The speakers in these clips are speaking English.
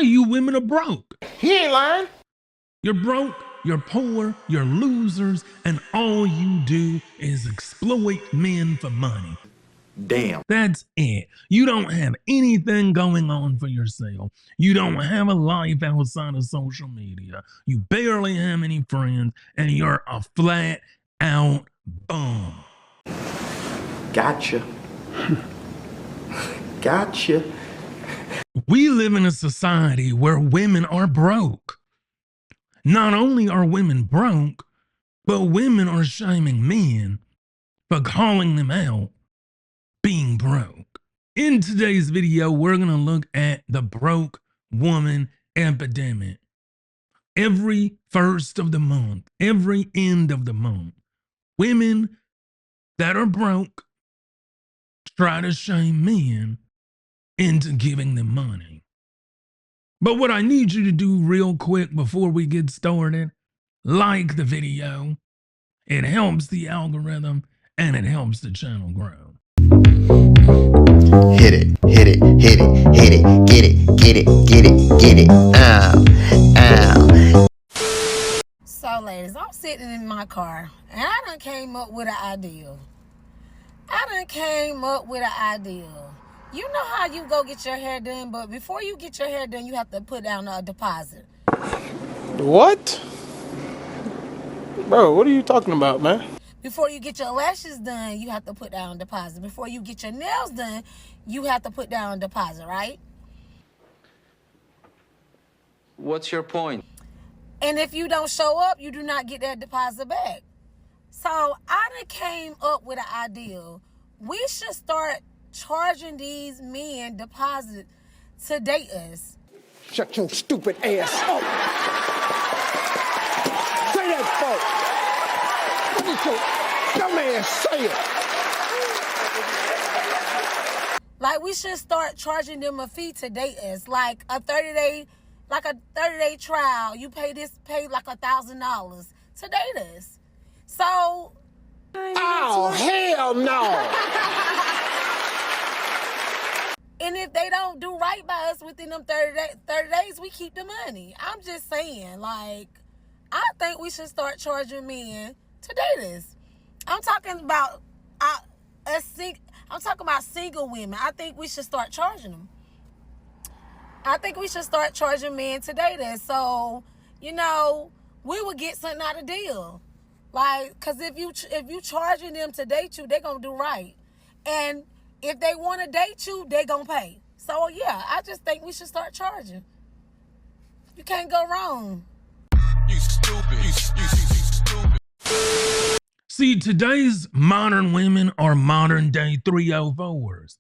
of you women are broke. He ain't lying. You're broke, you're poor, you're losers, and all you do is exploit men for money. Damn. That's it. You don't have anything going on for yourself. You don't have a life outside of social media. You barely have any friends, and you're a flat out bum. Gotcha. Gotcha. We live in a society where women are broke. Not only are women broke, but women are shaming men for calling them out being broke. In today's video, we're going to look at the broke woman epidemic. Every first of the month, every end of the month, women that are broke try to shame men into giving them money. But what I need you to do real quick before we get started, like the video. It helps the algorithm and it helps the channel grow. Hit it, hit it, hit it, hit it, get it, get it, get it, get it, ow. So ladies, I'm sitting in my car and I done came up with an idea. You know how you go get your hair done, but before you get your hair done, you have to put down a deposit. What? Bro, what are you talking about, man? Before you get your lashes done, you have to put down a deposit. Before you get your nails done, you have to put down a deposit, right? What's your point? And if you don't show up, you do not get that deposit back. So I done came up with an idea. We should start charging these men deposit to date us. Shut your stupid ass up. Say that, folks. What did your dumb ass say it? Like, we should start charging them a fee to date us. Like a 30-day trial. You pay like $1,000 to date us. So Oh, hell no. And if they don't do right by us within them 30 days, we keep the money. I'm just saying, like, I think we should start charging men to date us. I'm talking about single women. I think we should start charging them. I think we should start charging men to date us. So, you know, we would get something out of the deal. Like, because if you charging them to date you, they're going to do right. And if they want to date you, they going to pay. So, yeah, I just think we should start charging. You can't go wrong. You stupid. You stupid. See, today's modern women are modern day 304s.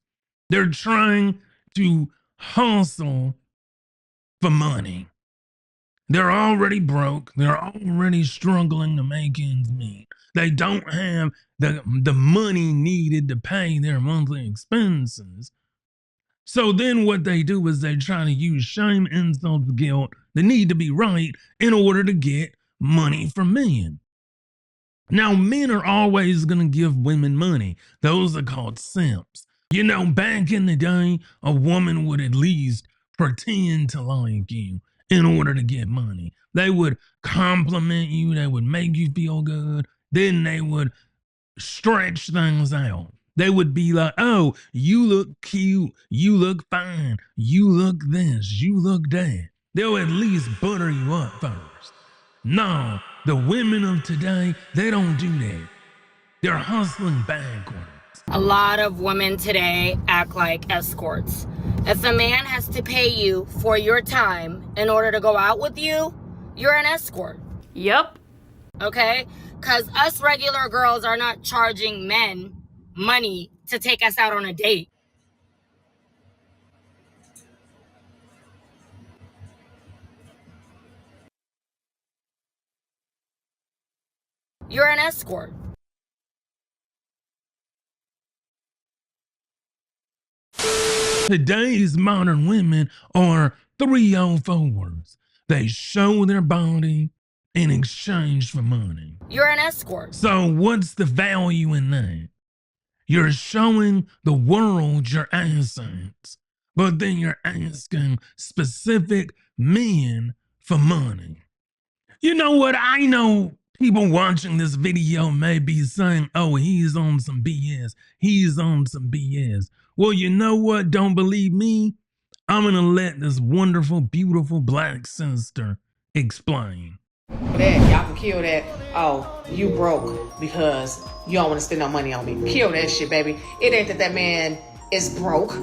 They're trying to hustle for money. They're already broke. They're already struggling to make ends meet. They don't have the money needed to pay their monthly expenses. So then what they do is they try to use shame, insult, guilt, the need to be right in order to get money from men. Now, men are always going to give women money. Those are called simps. You know, back in the day, a woman would at least pretend to like you in order to get money. They would compliment you. They would make you feel good. Then they would stretch things out. They would be like, oh, you look cute. You look fine. You look this. You look that. They'll at least butter you up first. No, the women of today, they don't do that. They're hustling backwards. A lot of women today act like escorts. If a man has to pay you for your time in order to go out with you, you're an escort. Yep. Okay? Because us regular girls are not charging men money to take us out on a date. You're an escort. Today's modern women are 304s. They show their body in exchange for money. You're an escort. So what's the value in that? You're showing the world your assets. but then you're asking specific men for money. You know what? I know people watching this video may be saying, oh, he's on some BS. He's on some BS. Well, you know what? Don't believe me? I'm going to let this wonderful, beautiful black sister explain. That y'all can kill that. Oh, you broke because you don't want to spend no money on me. Kill that shit, baby. It ain't that man is broke.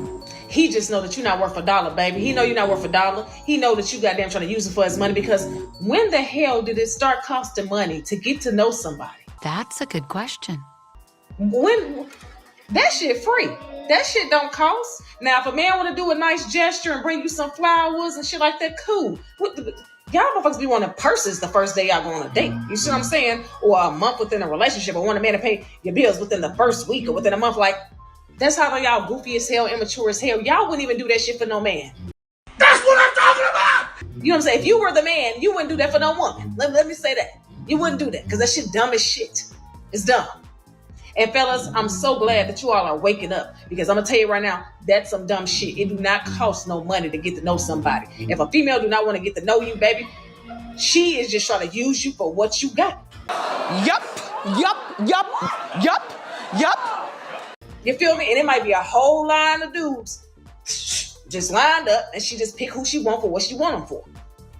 He just know that you're not worth a dollar, baby. He know you're not worth a dollar. He know that you goddamn trying to use it for his money, because when the hell did it start costing money to get to know somebody? That's a good question. When that shit free. That shit don't cost. Now, if a man want to do a nice gesture and bring you some flowers and shit like that, cool. Y'all motherfuckers be wanting purses the first day y'all go on a date. You see what I'm saying? Or a month within a relationship, or want a man to pay your bills within the first week or within a month. Like, that's how y'all goofy as hell, immature as hell. Y'all wouldn't even do that shit for no man. That's what I'm talking about! You know what I'm saying? If you were the man, you wouldn't do that for no woman. Let me say that. You wouldn't do that, because that shit dumb as shit. It's dumb. And fellas, I'm so glad that you all are waking up, because I'm gonna tell you right now, that's some dumb shit. It do not cost no money to get to know somebody. If a female do not want to get to know you, baby, she is just trying to use you for what you got. Yup. You feel me? And it might be a whole line of dudes just lined up, and she just pick who she want for what she want them for.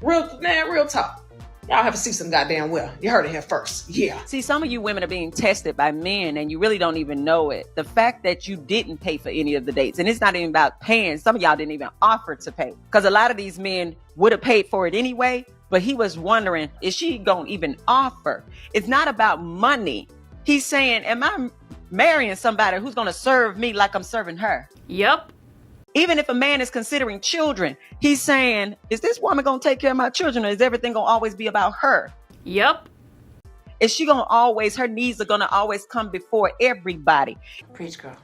Real talk. Y'all have to see some goddamn well. You heard it here first. Yeah. See, some of you women are being tested by men and you really don't even know it. The fact that you didn't pay for any of the dates, and it's not even about paying. Some of y'all didn't even offer to pay, because a lot of these men would have paid for it anyway, but he was wondering, is she gonna even offer? It's not about money. He's saying, am I marrying somebody who's gonna serve me like I'm serving her? Yep. Even if a man is considering children, he's saying, is this woman going to take care of my children, or is everything going to always be about her? Yep. Is she going to always, her needs are going to always come before everybody? Preach, girl.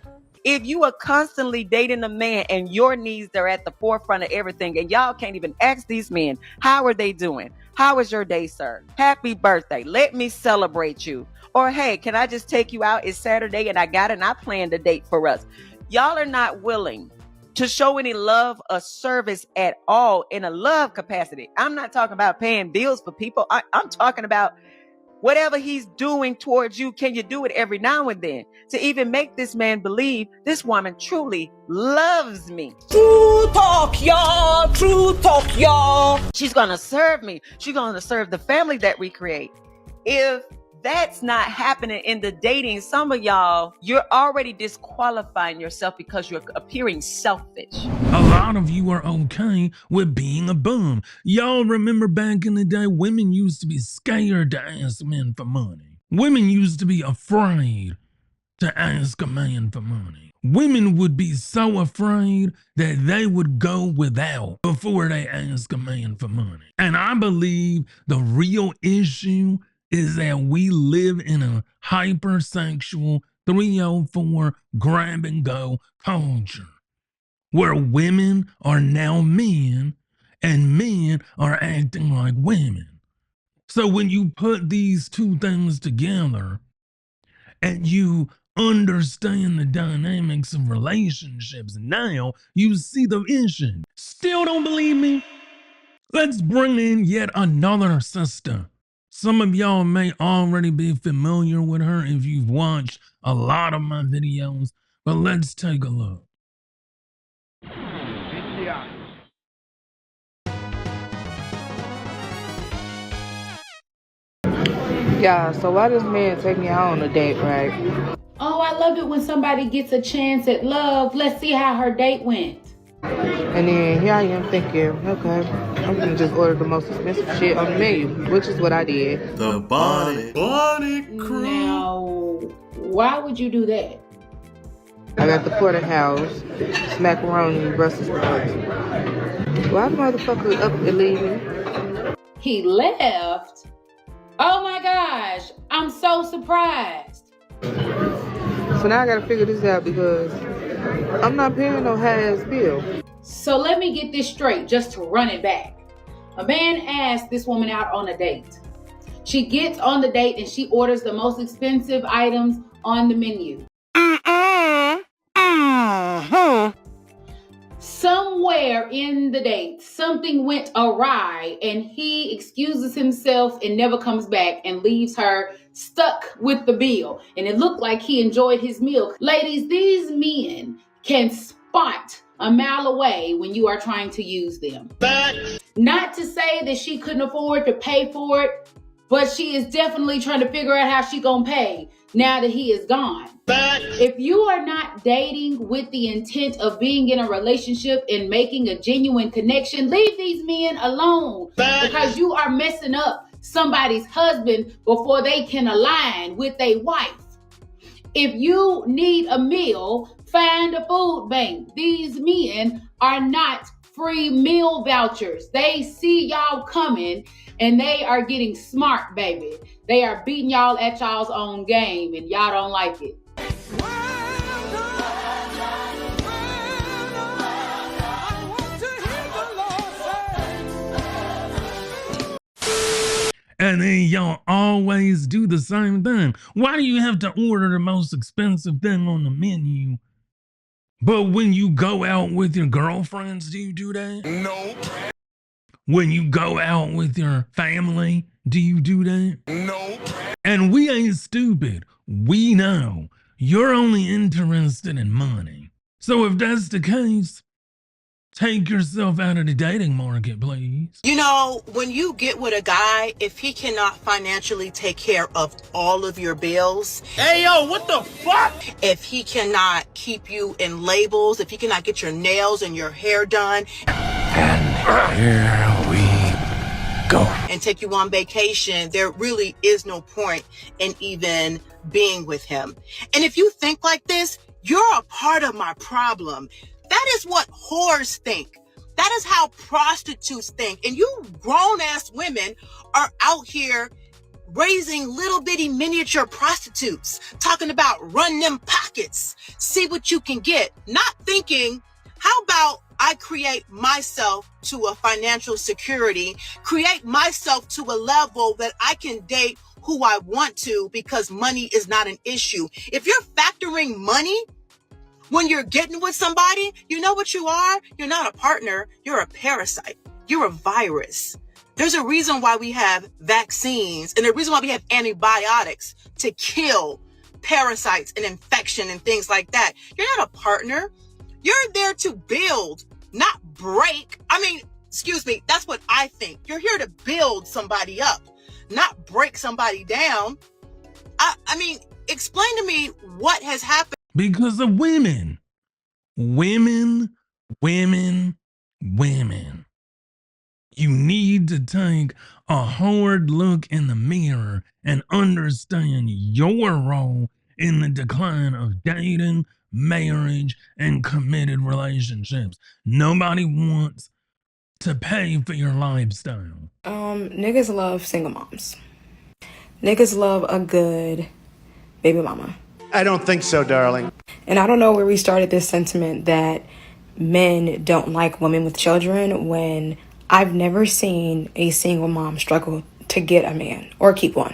If you are constantly dating a man and your needs are at the forefront of everything, and y'all can't even ask these men, how are they doing? How is your day, sir? Happy birthday. Let me celebrate you. Or, hey, can I just take you out? It's Saturday and I planned a date for us. Y'all are not willing to show any love or service at all in a love capacity. I'm not talking about paying bills for people. I'm talking about whatever he's doing towards you. Can you do it every now and then to even make this man believe this woman truly loves me? True talk, y'all. True talk, y'all. She's going to serve me. She's going to serve the family that we create. If that's not happening in the dating, some of y'all, you're already disqualifying yourself because you're appearing selfish. A lot of you are okay with being a bum. Y'all remember back in the day, women used to be scared to ask men for money. Women used to be afraid to ask a man for money. Women would be so afraid that they would go without before they ask a man for money. And I believe the real issue is that we live in a hypersexual 304 grab and go culture where women are now men and men are acting like women. So when you put these two things together and you understand the dynamics of relationships, now you see the issue. Still don't believe me? Let's bring in yet another sister. Some of y'all may already be familiar with her if you've watched a lot of my videos, but let's take a look. Yeah, so why does man take me out on a date, right? Oh, I love it when somebody gets a chance at love. Let's see how her date went. And then here I am thinking, okay, I'm gonna just order the most expensive shit on the menu, which is what I did. The Bonnet Crew. Now, why would you do that? I got the porterhouse, macaroni, Brussels sprouts. Why the motherfucker up and leave me? He left? Oh my gosh, I'm so surprised. So now I gotta figure this out because I'm not paying no high-ass bill. So let me get this straight just to run it back. A man asked this woman out on a date. She gets on the date and she orders the most expensive items on the menu. somewhere in the date, something went awry and he excuses himself and never comes back and leaves her stuck with the bill. And it looked like he enjoyed his meal. Ladies, these men can spot a mile away when you are trying to use them. Not to say that she couldn't afford to pay for it, but she is definitely trying to figure out how she gonna pay now that he is gone. If you are not dating with the intent of being in a relationship and making a genuine connection, leave these men alone, because you are messing up somebody's husband before they can align with a wife. If you need a meal, find a food bank. These men are not free meal vouchers. They see y'all coming and they are getting smart, baby. They are beating y'all at y'all's own game and y'all don't like it. And then y'all always do the same thing. Why do you have to order the most expensive thing on the menu? But when you go out with your girlfriends, do you do that? No. When you go out with your family, do you do that? No. And we ain't stupid. We know you're only interested in money. So if that's the case, take yourself out of the dating market, please. You know, when you get with a guy, if he cannot financially take care of all of your bills. Hey, yo, what the fuck? If he cannot keep you in labels, if he cannot get your nails and your hair done. And here we go. And take you on vacation, there really is no point in even being with him. And if you think like this, you're a part of my problem. That is what whores think. That is how prostitutes think. And you grown-ass women are out here raising little bitty miniature prostitutes, talking about run them pockets, see what you can get, not thinking, how about I create myself to a financial security, create myself to a level that I can date who I want to because money is not an issue. If you're factoring money when you're getting with somebody, you know what you are? You're not a partner. You're a parasite. You're a virus. There's a reason why we have vaccines and the reason why we have antibiotics to kill parasites and infection and things like that. You're not a partner. You're there to build, not break. I mean, excuse me, that's what I think. You're here to build somebody up, not break somebody down. I mean, explain to me what has happened. Because of women. Women. You need to take a hard look in the mirror and understand your role in the decline of dating, marriage, and committed relationships. Nobody wants to pay for your lifestyle. Niggas love single moms. Niggas love a good baby mama. I don't think so, darling. And I don't know where we started this sentiment that men don't like women with children when I've never seen a single mom struggle to get a man or keep one.